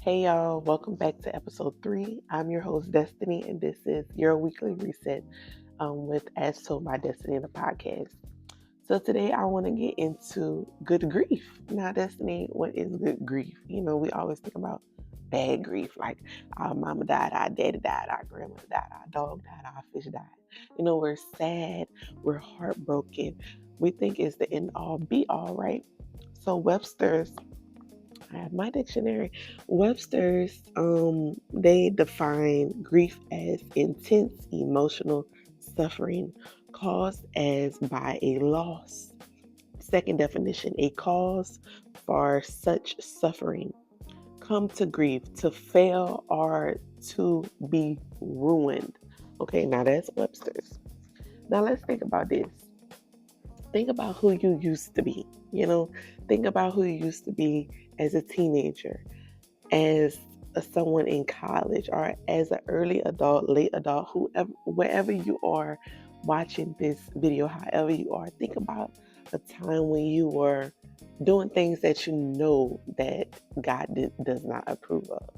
Hey y'all, welcome back to episode 3. I'm your host Destiny, and this is your weekly reset with As Told by Destiny, the podcast. So today I want to get into good grief. Now, Destiny, what is good grief? We always think about bad grief, like our mama died, our daddy died, our grandmother died, our dog died, our fish died. We're sad, we're heartbroken. We think it's the end all be all, right? So Webster's I have my dictionary. Webster's, they define grief as intense emotional suffering caused as by a loss. Second definition, a cause for such suffering. Come to grief, to fail or to be ruined. Okay, now that's Webster's. Now let's think about this. Think about who you used to be. Think about who you used to be as a teenager, as someone in college, or as an early adult, late adult, whoever, wherever you are watching this video, however you are, think about a time when you were doing things that you know that does not approve of.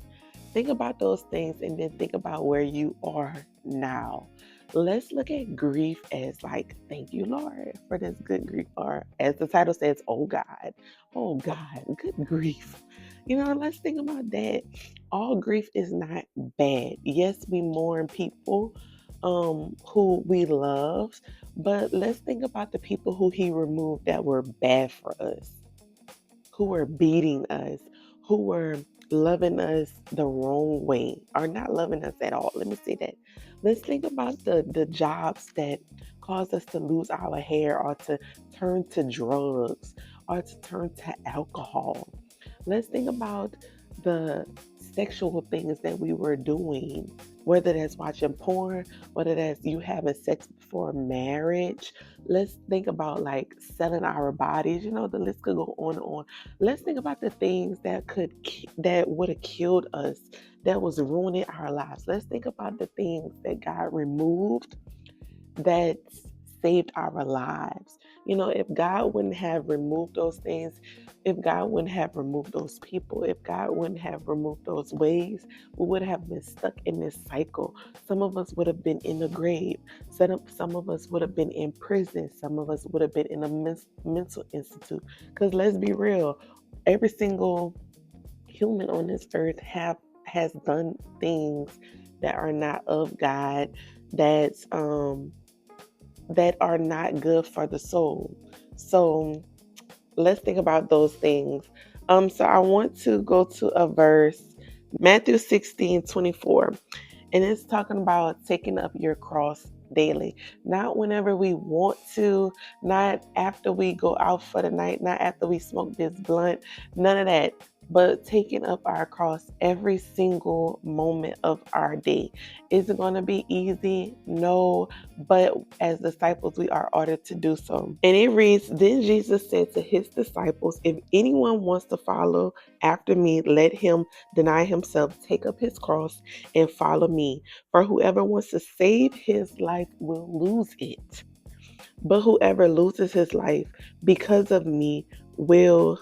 Think about those things and then think about where you are now. Let's look at grief as like, thank you, Lord, for this good grief. Or as the title says, oh God, good grief. Let's think about that. All grief is not bad. Yes, we mourn people who we love, but let's think about the people who He removed that were bad for us, who were beating us, who were loving us the wrong way, or not loving us at all. Let me say that. Let's think about the jobs that cause us to lose our hair, or to turn to drugs, or to turn to alcohol. Let's think about the sexual things that we were doing, whether that's watching porn, whether that's you having sex before marriage. Let's think about like selling our bodies. The list could go on and on. Let's think about the things that would have killed us, that was ruining our lives. Let's think about the things that God removed that saved our lives. If God wouldn't have removed those things, if God wouldn't have removed those people, if God wouldn't have removed those ways, we would have been stuck in this cycle. Some of us would have been in the grave. Some of us would have been in prison. Some of us would have been in a mental institute. Because let's be real, every single human on this earth has done things that are not of God, that's that are not good for the soul. So let's think about those things. So I want to go to a verse, Matthew 16:24, and it's talking about taking up your cross daily. Not whenever we want to, not after we go out for the night, not after we smoke this blunt, none of that. But taking up our cross every single moment of our day. Is it going to be easy? No, but as disciples, we are ordered to do so. And it reads, Then Jesus said to his disciples, If anyone wants to follow after me, let him deny himself, take up his cross, and follow me. For whoever wants to save his life will lose it. But whoever loses his life because of me will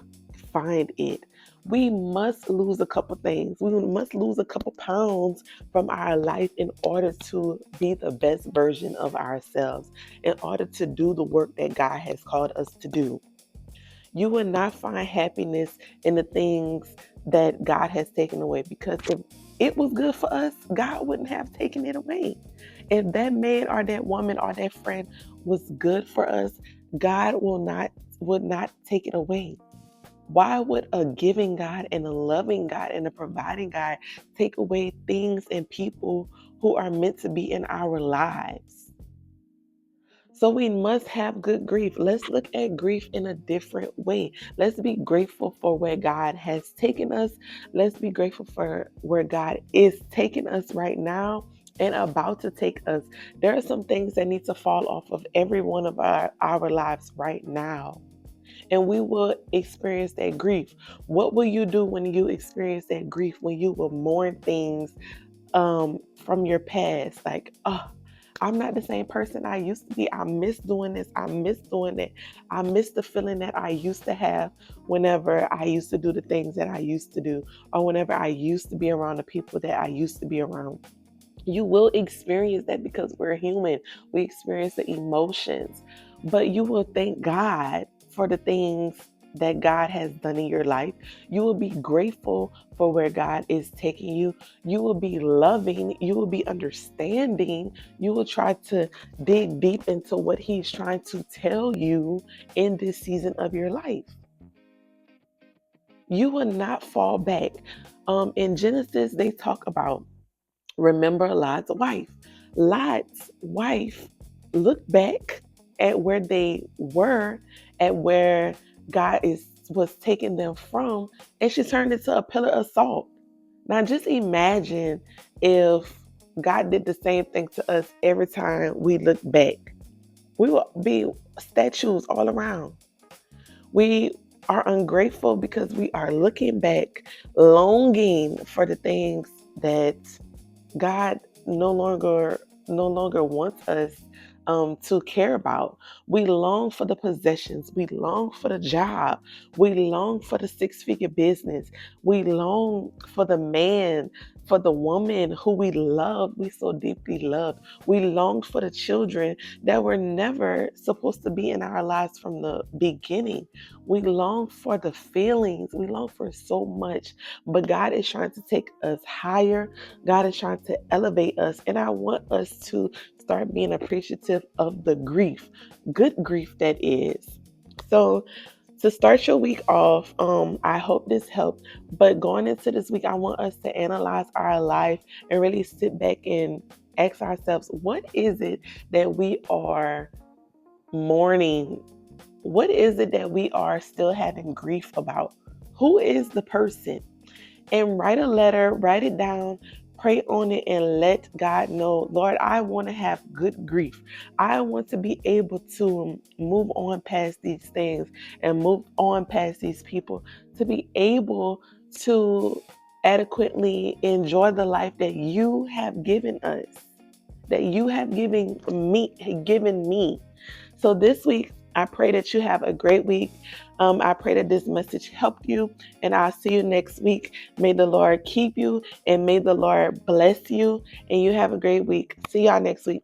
find it. We must lose a couple things. We must lose a couple pounds from our life in order to be the best version of ourselves, in order to do the work that God has called us to do. You will not find happiness in the things that God has taken away, because if it was good for us, God wouldn't have taken it away. If that man or that woman or that friend was good for us, God would not take it away. Why would a giving God and a loving God and a providing God take away things and people who are meant to be in our lives? So we must have good grief. Let's look at grief in a different way. Let's be grateful for where God has taken us. Let's be grateful for where God is taking us right now and about to take us. There are some things that need to fall off of every one of our lives right now. And we will experience that grief. What will you do when you experience that grief? When you will mourn things from your past, like, oh, I'm not the same person I used to be. I miss doing this. I miss doing that. I miss the feeling that I used to have whenever I used to do the things that I used to do, or whenever I used to be around the people that I used to be around. You will experience that because we're human. We experience the emotions, but you will thank God for the things that God has done in your life. You will be grateful for where God is taking you. You will be loving. You will be understanding. You will try to dig deep into what He's trying to tell you in this season of your life. You will not fall back. In Genesis, they talk about remember Lot's wife. Lot's wife looked back at where they were, at where God was taking them from, and she turned into a pillar of salt. Now just imagine if God did the same thing to us every time we look back. We will be statues all around. We are ungrateful because we are looking back, longing for the things that God no longer wants us to care about. We long for the possessions. We long for the job. We long for the six-figure business. We long for the man, for the woman who we love, we so deeply love. We long for the children that were never supposed to be in our lives from the beginning. We long for the feelings. We long for so much. But God is trying to take us higher. God is trying to elevate us, and I want us to start being appreciative of the grief, good grief that is. So, to start your week off, I hope this helped. But going into this week, I want us to analyze our life and really sit back and ask ourselves, what is it that we are mourning? What is it that we are still having grief about? Who is the person? And write a letter, write it down, pray on it, and let God know, Lord, I want to have good grief. I want to be able to move on past these things and move on past these people, to be able to adequately enjoy the life that you have given us, that you have given me. So this week, I pray that you have a great week. I pray that this message helped you, and I'll see you next week. May the Lord keep you, and may the Lord bless you, and you have a great week. See y'all next week.